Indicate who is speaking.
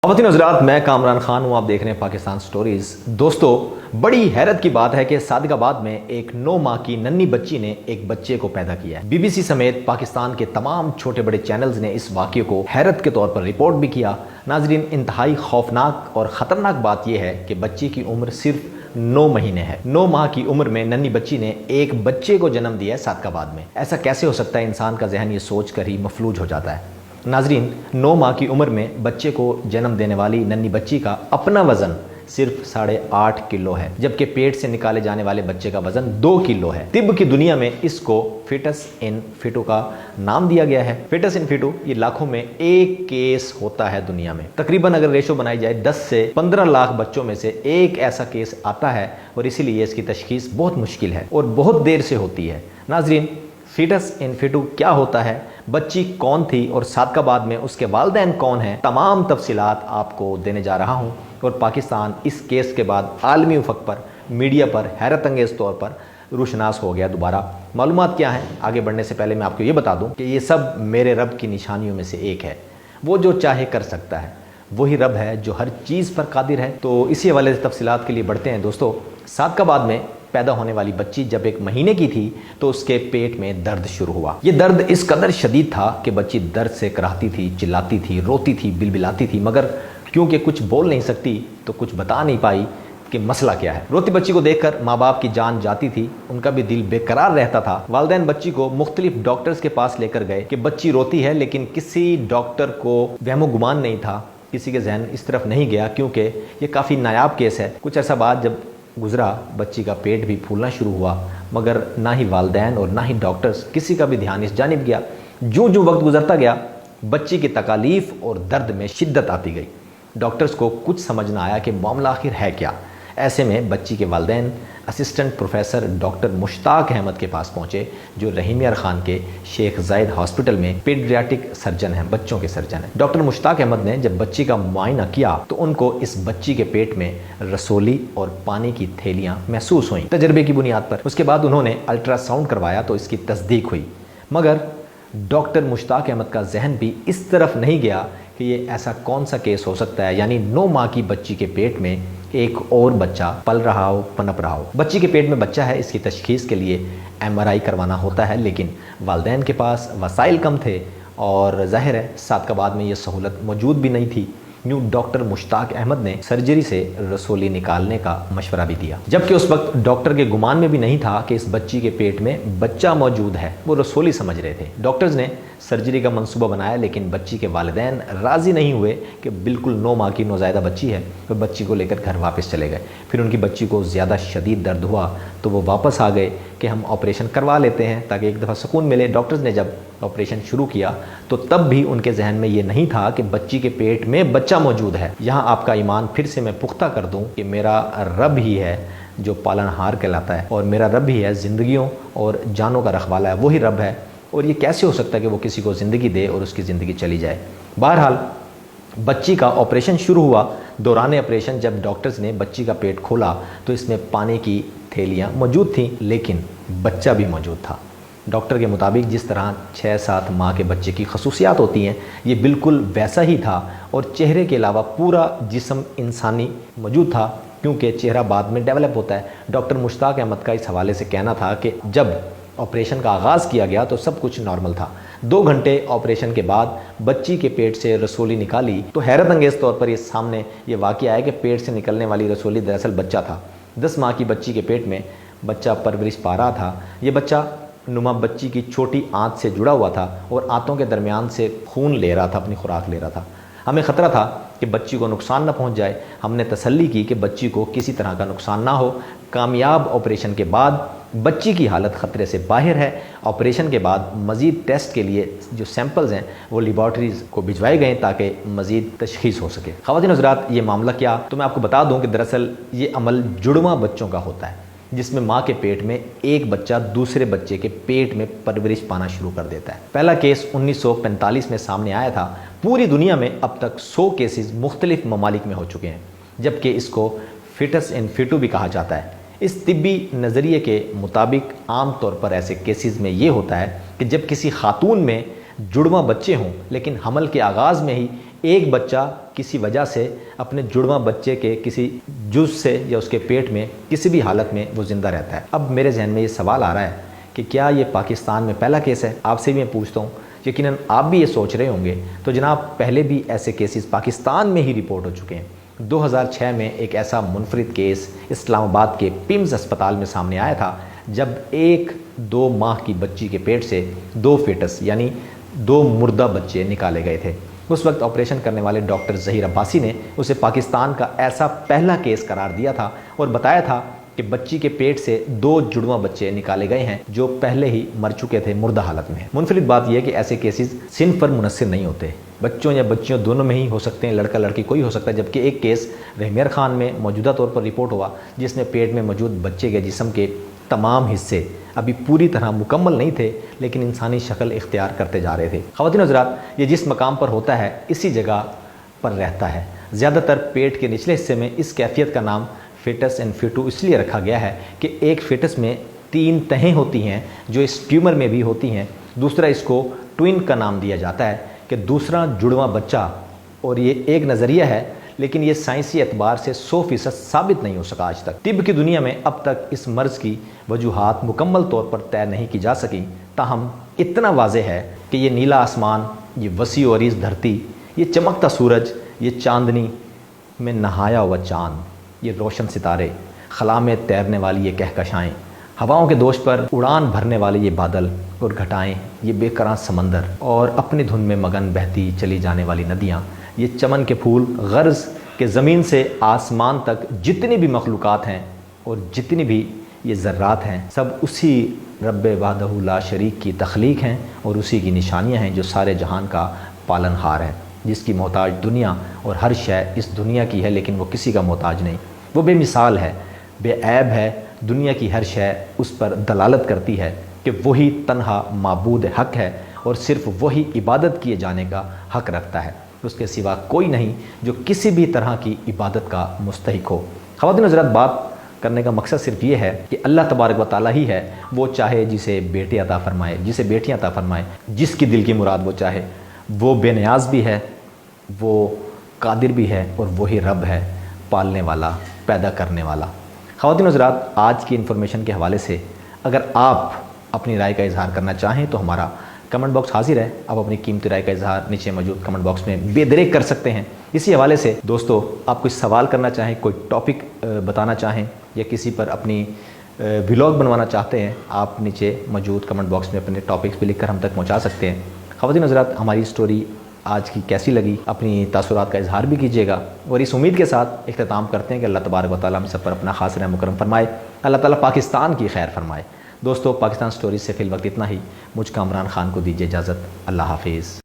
Speaker 1: خواتین حضرات، میں کامران خان ہوں، آپ دیکھ رہے ہیں پاکستان سٹوریز۔ دوستو، بڑی حیرت کی بات ہے کہ صادق آباد میں ایک 9 ماہ کی ننھی بچی نے ایک بچے کو پیدا کیا ہے۔ بی بی سی سمیت پاکستان کے تمام چھوٹے بڑے چینلز نے اس واقعے کو حیرت کے طور پر رپورٹ بھی کیا۔ ناظرین، انتہائی خوفناک اور خطرناک بات یہ ہے کہ بچی کی عمر صرف 9 مہینے ہے۔ 9 ماہ کی عمر میں ننھی بچی نے ایک بچے کو جنم دیا ہے صادق آباد میں۔ ایسا کیسے ہو سکتا ہے؟ انسان کا ذہن یہ سوچ کر ہی مفلوج ہو جاتا ہے۔ ناظرین، 9 ماہ کی عمر میں بچے کو جنم دینے والی ننھی بچی کا اپنا وزن صرف 8.5 کلو ہے، جبکہ پیٹ سے نکالے جانے والے بچے کا وزن 2 کلو ہے۔ طب کی دنیا میں اس کو فیٹس ان فیٹو کا نام دیا گیا ہے۔ فیٹس ان فیٹو یہ لاکھوں میں ایک کیس ہوتا ہے دنیا میں۔ تقریباً اگر ریشو بنائی جائے 10 سے 15 لاکھ بچوں میں سے ایک ایسا کیس آتا ہے، اور اسی لیے اس کی تشخیص بہت مشکل ہے اور بہت دیر سے ہوتی ہے۔ ناظرین، فیٹس ان فیٹو کیا ہوتا ہے، بچی کون تھی اور صادق آباد میں اس کے والدین کون ہیں، تمام تفصیلات آپ کو دینے جا رہا ہوں۔ اور پاکستان اس کیس کے بعد عالمی افق پر، میڈیا پر حیرت انگیز طور پر روشناس ہو گیا دوبارہ۔ معلومات کیا ہیں؟ آگے بڑھنے سے پہلے میں آپ کو یہ بتا دوں کہ یہ سب میرے رب کی نشانیوں میں سے ایک ہے۔ وہ جو چاہے کر سکتا ہے، وہی رب ہے جو ہر چیز پر قادر ہے۔ تو اسی حوالے سے تفصیلات کے لیے بڑھتے ہیں۔ دوستو، صادق آباد میں پیدا ہونے والی بچی جب 1 مہینے کی تھی تو اس کے پیٹ میں درد شروع ہوا۔ یہ درد اس قدر شدید تھا کہ بچی درد سے کراہتی تھی، چلاتی تھی، روتی تھی، بلبلاتی تھی، مگر کیونکہ کچھ بول نہیں سکتی تو کچھ بتا نہیں پائی کہ مسئلہ کیا ہے۔ روتی بچی کو دیکھ کر ماں باپ کی جان جاتی تھی، ان کا بھی دل بے قرار رہتا تھا۔ والدین بچی کو مختلف ڈاکٹرز کے پاس لے کر گئے کہ بچی روتی ہے، لیکن کسی ڈاکٹر کو وہم و گمان نہیں تھا، کسی کے ذہن اس طرف نہیں گیا، کیونکہ یہ کافی نایاب کیس ہے۔ کچھ عرصہ بعد جب گزرا، بچی کا پیٹ بھی پھولنا شروع ہوا، مگر نہ ہی والدین اور نہ ہی ڈاکٹرز کسی کا بھی دھیان اس جانب گیا۔ جو وقت گزرتا گیا، بچی کی تکالیف اور درد میں شدت آتی گئی۔ ڈاکٹرز کو کچھ سمجھ نہ آیا کہ معاملہ آخر ہے کیا۔ ایسے میں بچی کے والدین اسسٹنٹ پروفیسر ڈاکٹر مشتاق احمد کے پاس پہنچے، جو رحیم یار خان کے شیخ زاید ہاسپٹل میں پیڈیاٹرک سرجن ہیں، بچوں کے سرجن ہیں۔ ڈاکٹر مشتاق احمد نے جب بچی کا معائنہ کیا تو ان کو اس بچی کے پیٹ میں رسولی اور پانی کی تھیلیاں محسوس ہوئیں، تجربے کی بنیاد پر۔ اس کے بعد انہوں نے الٹرا ساؤنڈ کروایا تو اس کی تصدیق ہوئی، مگر ڈاکٹر مشتاق احمد کا ذہن بھی اس طرف نہیں گیا کہ یہ ایسا کون سا کیس ہو سکتا ہے، یعنی 9 ماہ کی بچی کے پیٹ میں ایک اور بچہ پل رہا ہو، پنپ رہا ہو۔ بچی کے پیٹ میں بچہ ہے، اس کی تشخیص کے لیے MRI کروانا ہوتا ہے، لیکن والدین کے پاس وسائل کم تھے اور ظاہر ہے صادق آباد میں یہ سہولت موجود بھی نہیں تھی۔ یوں ڈاکٹر مشتاق احمد نے سرجری سے رسولی نکالنے کا مشورہ بھی دیا، جبکہ اس وقت ڈاکٹر کے گمان میں بھی نہیں تھا کہ اس بچی کے پیٹ میں بچہ موجود ہے، وہ رسولی سمجھ رہے تھے۔ ڈاکٹرز نے سرجری کا منصوبہ بنایا، لیکن بچی کے والدین راضی نہیں ہوئے کہ بالکل 9 ماہ کی نوزائیدہ بچی ہے، وہ بچی کو لے کر گھر واپس چلے گئے۔ پھر ان کی بچی کو زیادہ شدید درد ہوا تو وہ واپس آ گئے کہ ہم آپریشن کروا لیتے ہیں تاکہ ایک دفعہ سکون ملے۔ ڈاکٹرز نے جب آپریشن شروع کیا تو تب بھی ان کے ذہن میں یہ نہیں تھا کہ بچی کے پیٹ میں بچہ موجود ہے۔ یہاں آپ کا ایمان پھر سے میں پختہ کر دوں کہ میرا رب ہی ہے جو پالن ہار کہلاتا ہے، اور میرا رب ہی ہے زندگیوں اور جانوں کا رکھوالا ہے، وہی رب ہے۔ اور یہ کیسے ہو سکتا ہے کہ وہ کسی کو زندگی دے اور اس کی زندگی چلی جائے؟ بہرحال بچی کا آپریشن شروع ہوا۔ دوران آپریشن جب ڈاکٹرز نے بچی کا پیٹ کھولا تو اس میں پانی کی تھیلیاں موجود تھیں، لیکن بچہ بھی موجود تھا۔ ڈاکٹر کے مطابق جس طرح 6-7 ماہ کے بچے کی خصوصیات ہوتی ہیں، یہ بالکل ویسا ہی تھا، اور چہرے کے علاوہ پورا جسم انسانی موجود تھا، کیونکہ چہرہ بعد میں ڈیولپ ہوتا ہے۔ ڈاکٹر مشتاق احمد کا اس حوالے سے کہنا تھا کہ جب آپریشن کا آغاز کیا گیا تو سب کچھ نارمل تھا۔ 2 گھنٹے آپریشن کے بعد بچی کے پیٹ سے رسولی نکالی تو حیرت انگیز طور پر یہ سامنے یہ واقعہ آیا کہ پیٹ سے نکلنے والی رسولی دراصل بچہ تھا۔ 10 ماہ کی بچی کے پیٹ میں بچہ پرورش پا رہا تھا۔ یہ بچہ نما بچی کی چھوٹی آنت سے جڑا ہوا تھا اور آنتوں کے درمیان سے خون لے رہا تھا، اپنی خوراک لے رہا تھا۔ ہمیں خطرہ تھا کہ بچی کو نقصان نہ پہنچ جائے۔ ہم نے تسلی کی کہ بچی کو کسی طرح کا نقصان نہ ہو۔ کامیاب آپریشن کے بعد بچی کی حالت خطرے سے باہر ہے۔ آپریشن کے بعد مزید ٹیسٹ کے لیے جو سیمپلز ہیں وہ لیبارٹریز کو بھجوائے گئے تاکہ مزید تشخیص ہو سکے۔ خواتین حضرات، یہ معاملہ کیا تو میں آپ کو بتا دوں کہ دراصل یہ عمل جڑواں بچوں کا ہوتا ہے، جس میں ماں کے پیٹ میں ایک بچہ دوسرے بچے کے پیٹ میں پرورش پانا شروع کر دیتا ہے۔ پہلا کیس 1945 میں سامنے آیا تھا۔ پوری دنیا میں اب تک 100 کیسز مختلف ممالک میں ہو چکے ہیں، جبکہ اس کو فیٹس ان فیٹو بھی کہا جاتا ہے۔ اس طبی نظریے کے مطابق عام طور پر ایسے کیسز میں یہ ہوتا ہے کہ جب کسی خاتون میں جڑواں بچے ہوں لیکن حمل کے آغاز میں ہی ایک بچہ کسی وجہ سے اپنے جڑواں بچے کے کسی جز سے یا اس کے پیٹ میں کسی بھی حالت میں وہ زندہ رہتا ہے۔ اب میرے ذہن میں یہ سوال آ رہا ہے کہ کیا یہ پاکستان میں پہلا کیس ہے؟ آپ سے بھی میں پوچھتا ہوں، یقیناً آپ بھی یہ سوچ رہے ہوں گے۔ تو جناب پہلے بھی ایسے کیسز پاکستان میں ہی رپورٹ ہو چکے ہیں۔ 2006 میں ایک ایسا منفرد کیس اسلام آباد کے پیمز اسپتال میں سامنے آیا تھا، جب 1-2 ماہ کی بچی کے پیٹ سے 2 فیٹس یعنی 2 مردہ بچے نکالے گئے تھے۔ اس وقت آپریشن کرنے والے ڈاکٹر ظہیر عباسی نے اسے پاکستان کا ایسا پہلا کیس قرار دیا تھا اور بتایا تھا کہ بچی کے پیٹ سے 2 جڑواں بچے نکالے گئے ہیں جو پہلے ہی مر چکے تھے مردہ حالت میں۔ منفرد بات یہ ہے کہ ایسے کیسز صنف پر منحصر نہیں ہوتے، بچوں یا بچیوں دونوں میں ہی ہو سکتے ہیں، لڑکا لڑکی کوئی ہو سکتا ہے۔ جبکہ ایک کیس رحمیر خان میں موجودہ طور پر رپورٹ ہوا جس میں پیٹ میں موجود بچے کے جسم کے تمام حصے ابھی پوری طرح مکمل نہیں تھے لیکن انسانی شکل اختیار کرتے جا رہے تھے۔ خواتین و حضرات، یہ جس مقام پر ہوتا ہے اسی جگہ پر رہتا ہے۔ زیادہ تر پیٹ کے نچلے حصے میں اس کیفیت کا نام فیٹس اینڈ فیٹو اس لیے رکھا گیا ہے کہ ایک فیٹس میں 3 تہیں ہوتی ہیں جو اس ٹیومر میں بھی ہوتی ہیں۔ دوسرا اس کو ٹوئن کا نام دیا جاتا ہے کہ دوسرا جڑواں بچہ، اور یہ ایک نظریہ ہے لیکن یہ سائنسی اعتبار سے 100% ثابت نہیں ہو سکا آج تک۔ طب کی دنیا میں اب تک اس مرض کی وجوہات مکمل طور پر طے نہیں کی جا سکیں، تاہم اتنا واضح ہے کہ یہ نیلا آسمان، یہ وسیع و عریض دھرتی، یہ چمکتا سورج، یہ چاندنی میں نہایا ہوا چاند، یہ روشن ستارے، خلا میں تیرنے والی یہ کہکشائیں، ہواؤں کے دوش پر اڑان بھرنے والے یہ بادل اور گھٹائیں، یہ بے کراں سمندر، اور اپنی دھن میں مگن بہتی چلی جانے والی ندیاں، یہ چمن کے پھول، غرض کہ زمین سے آسمان تک جتنی بھی مخلوقات ہیں اور جتنی بھی یہ ذرات ہیں، سب اسی رب وحدہ لا شریک کی تخلیق ہیں اور اسی کی نشانیاں ہیں جو سارے جہان کا پالن ہار ہے، جس کی محتاج دنیا اور ہر شے اس دنیا کی ہے لیکن وہ کسی کا محتاج نہیں۔ وہ بے مثال ہے، بے عیب ہے، دنیا کی ہر شے اس پر دلالت کرتی ہے کہ وہی تنہا معبود حق ہے اور صرف وہی عبادت کیے جانے کا حق رکھتا ہے، اس کے سوا کوئی نہیں جو کسی بھی طرح کی عبادت کا مستحق ہو۔ خواتین حضرات، بات کرنے کا مقصد صرف یہ ہے کہ اللہ تبارک و تعالیٰ ہی ہے، وہ چاہے جسے بیٹے عطا فرمائے، جسے بیٹیاں عطا فرمائے، جس کی دل کی مراد وہ چاہے۔ وہ بے نیاز بھی ہے، وہ قادر بھی ہے اور وہی رب ہے، پالنے والا، پیدا کرنے والا۔ خواتین حضرات، آج کی انفارمیشن کے حوالے سے اگر آپ اپنی رائے کا اظہار کرنا چاہیں تو ہمارا کمنٹ باکس حاضر ہے، آپ اپنی قیمتی رائے کا اظہار نیچے موجود کمنٹ باکس میں بے دریغ کر سکتے ہیں۔ اسی حوالے سے دوستو، آپ کچھ سوال کرنا چاہیں، کوئی ٹاپک بتانا چاہیں یا کسی پر اپنی ولاگ بنوانا چاہتے ہیں، آپ نیچے موجود کمنٹ باکس میں اپنے ٹاپکس بھی لکھ کر ہم تک پہنچا سکتے ہیں۔ خواتین حضرات، ہماری سٹوری آج کی کیسی لگی، اپنی تاثرات کا اظہار بھی کیجیے گا، اور اس امید کے ساتھ اختتام کرتے ہیں کہ اللہ تبارک و تعالیٰ ہم سب پر اپنا خاص رحم و کرم فرمائے، اللہ تعالیٰ پاکستان کی خیر فرمائے۔ دوستو، پاکستان سٹوریز سے فی الوقت اتنا ہی۔ مجھ کامران خان کو دیجیے اجازت۔ اللہ حافظ۔